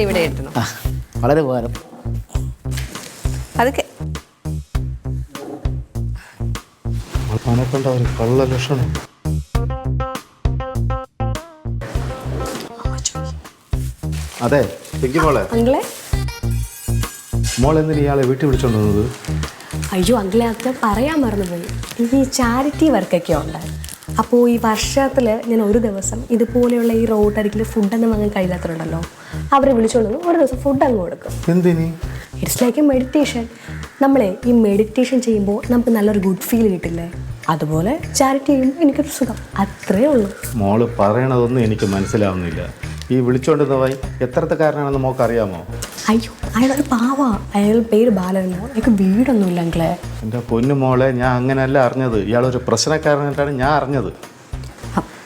ഇവിടെ ഇട്ടണം. വളരെ ഉപകാരം. അതൊക്കെ അനക്കണ്ട ഒരു കള്ള ലക്ഷണം. അതെ മോളെ, അങ്കിളെ. മോൾ എന്തിനാ ഇയാളെ വീട്ടിൽ വിളിച്ചോണ്ട് വന്നത്? അയ്യോ അങ്കിളെ, അത് പറയാൻ മറന്നുപോയി. എനിക്ക് ഈ ചാരിറ്റി വർക്കൊക്കെ ഉണ്ട്. അപ്പോൾ ഈ വർഷത്തിൽ ഞാൻ ഒരു ദിവസം ഇതുപോലെയുള്ള ഈ റോഡരികിൽ ഫുഡൊന്നും വാങ്ങാൻ കഴിയാത്തതുണ്ടല്ലോ, അവരെ വിളിച്ചോണ്ട് വന്ന് ഒരു ദിവസം ഫുഡ് അങ്ങ് കൊടുക്കും. എന്തിനി? It's like a meditation. നമ്മളെ ഈ മെഡിറ്റേഷൻ ചെയ്യുമ്പോൾ നമുക്ക് നല്ലൊരു ഗുഡ് ഫീൽ കിട്ടില്ലേ, അതുപോലെ ചാരിറ്റി ചെയ്യുമ്പോൾ എനിക്കൊരു സുഖം. അത്രേ ഉള്ളൂ. മോള് പറയണതൊന്നും എനിക്ക് മനസ്സിലാവുന്നില്ല. ഈ വിളിച്ചോണ്ടിരുന്നവായി എത്രത്തക്കാരനാണെന്ന് മോൾക്ക് അറിയാമോ? അയ്യോ, അയാളൊരു പാവാ. അയാളുടെ പേര് ബാലനോ. എനിക്ക് വീടൊന്നുമില്ല അങ്കിളെ. എൻ്റെ പൊന്നു മോളെ, ഞാൻ അങ്ങനെയല്ല അറിഞ്ഞത്. ഇയാളൊരു പ്രശ്നക്കാരനായിട്ടാണ് ഞാൻ അറിഞ്ഞത്.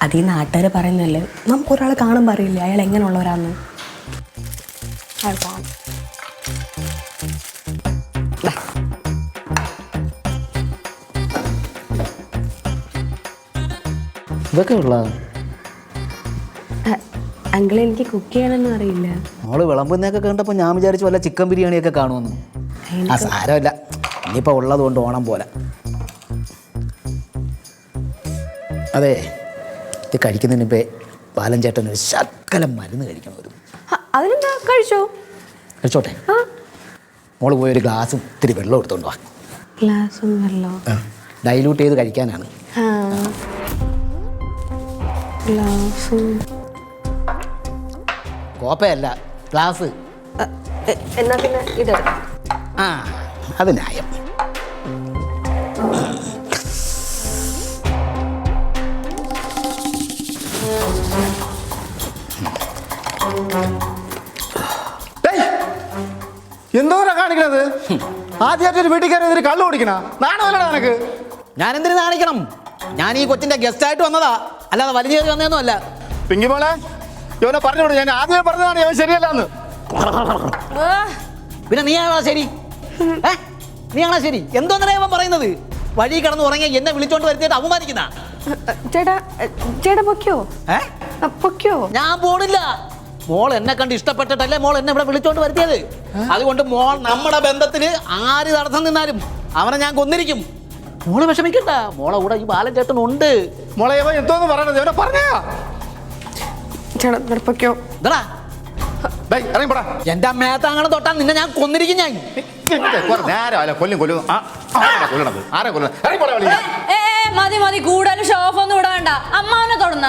അത് ഈ നാട്ടുകാർ പറയുന്നല്ലേ, നമുക്കൊരാളെ കാണുമ്പോൾ അറിയില്ലേ അയാൾ എങ്ങനെയുള്ളവരാന്ന്. അയാൾ കാണും. ഇതൊക്കെ ഉള്ള അങ്കിളെ, എനിക്ക് കുക്ക് ചെയ്യാനൊന്നും അറിയില്ല. മോള് വിളമ്പുന്നതൊക്കെ കണ്ടപ്പോൾ ഞാൻ വിചാരിച്ചു വല്ല ചിക്കൻ ബിരിയാണിയൊക്കെ കാണുമെന്ന്. ആ സാരമില്ല, ഇനിയിപ്പോൾ ഉള്ളത് കൊണ്ട് ഓണം പോലെ. അതെ, ഇത് കഴിക്കുന്നതിന് മുമ്പേ ബാലൻ ചേട്ടൻ ഒരു ശകലം മരുന്ന് കഴിക്കണം. അതിനെന്താ, കഴിച്ചോ? കഴിച്ചോട്ടെ. മോള് പോയി ഒരു ഗ്ലാസും ഇത്തിരി വെള്ളം എടുത്തോണ്ട് വാ. ഗ്ലാസും വെള്ളം ഡൈല്യൂട്ട് ചെയ്ത് കഴിക്കാനാണ്. ഗ്ലാസും കോപ്പയല്ല, ഗ്ലാസ്. എന്നാ പിന്നെ ഇത്. ആ, അത് ന്യായം. എന്തോരാ കാണിക്കണത്? ആദ്യമായിട്ടൊരു വീട്ടിൽ കയറി ഇതിന് കള്ളു കുടിക്കണ നാണമല്ലടാ നിനക്ക്? ഞാൻ എന്തിനു കാണിക്കണം? ഞാൻ ഈ കൊച്ചിന്റെ ഗസ്റ്റായിട്ട് വന്നതാ, അല്ലാതെ വലിയ കയറി വന്നതൊന്നും അല്ല. പിങ്കി മോളെ, ഇവനെ പറഞ്ഞോളൂ, ഞാൻ ആദ്യമേ പറഞ്ഞതാണ് ഇവൻ ശരിയല്ലാന്ന്. പിന്നെ നീയാണോ ശരി? നീയാണോ ശരി? എന്തോന്നല്ലേ ഇവൻ പറയുന്നത്? വഴി കിടന്ന് ഉറങ്ങി എന്നെ വിളിച്ചോണ്ട് വരുത്തിയിട്ട് അപമാനിക്കുന്ന. ചേട്ടാ, ചേട്ടാ പൊക്കോ, പൊക്കോ. ഞാൻ പോണില്ല. മോൾ എന്നെ കണ്ട് ഇഷ്ടപ്പെട്ടിട്ടല്ലേ മോൾ എന്നെ ഇവിടെ വിളിച്ചോണ്ട് വരുത്തിയത്. അതുകൊണ്ട് മോൾ നമ്മുടെ ബന്ധത്തിന് ആര് തടസ്സം നിന്നാലും അവനെ ഞാൻ കൊന്നിരിക്കും. മോളെ വിഷമിക്കണ്ട, മോളെ കൂടെ ഈ ബാലൻ ചേട്ടനുണ്ട്. മോളെ ഇവൻ എന്തോന്ന് പറയണത്? ഇവനെ പറഞ്ഞാ ചേട്ടാ പൊക്കോ. എന്റെ മേത്തങ്ങനെ തൊട്ടാ നിന്നെ ഞാൻ കൊന്നിരിക്കും. ഞാൻ മതി മതി, കൂടുതൽ ഷോഫ് ഒന്നും ഇടാണ്ട. അമ്മാവനെ തൊടുന്ന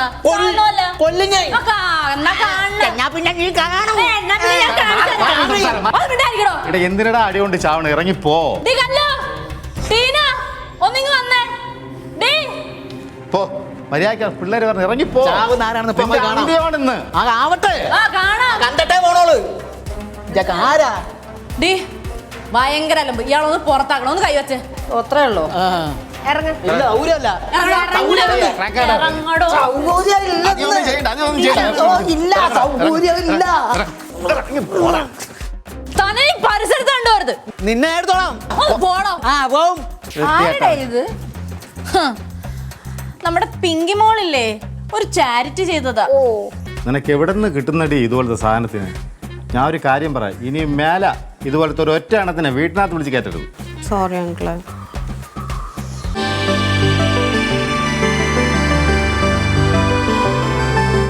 എന്തിനടാ അടി കൊണ്ട് ചാവണം? ഇറങ്ങിപ്പോ. പോ, മര്യാദ പിള്ളേര് പറഞ്ഞ് ഇറങ്ങിപ്പോ. ആരാ ഭയങ്കര അലമ്പ്. ഇയാളൊന്ന് പുറത്താക്കണം, ഒന്ന് കൈവച്ച്. അത്രേ ഉള്ളൂ. തന്നെ പരിസരത്ത് കണ്ടുവരുത്. നിന്നെ എടുത്തോളാം. പോടോ. ഇത് നമ്മുടെ പിങ്കി മോളില്ലേ, ഒരു ചാരിറ്റി ചെയ്തതാ. നിനക്ക് എവിടെ നിന്ന് കിട്ടുന്നടി ഇതുപോലത്തെ സാധനത്തിന്? ഞാൻ ഒരു കാര്യം പറയാം, ഇനി മേല ഇതുപോലത്തെ ഒരു ഒറ്റ എണ്ണത്തിനെ വീട്ടിനകത്ത് വിളിച്ച് കയറ്റരുത്. സോറി അങ്കിളെ.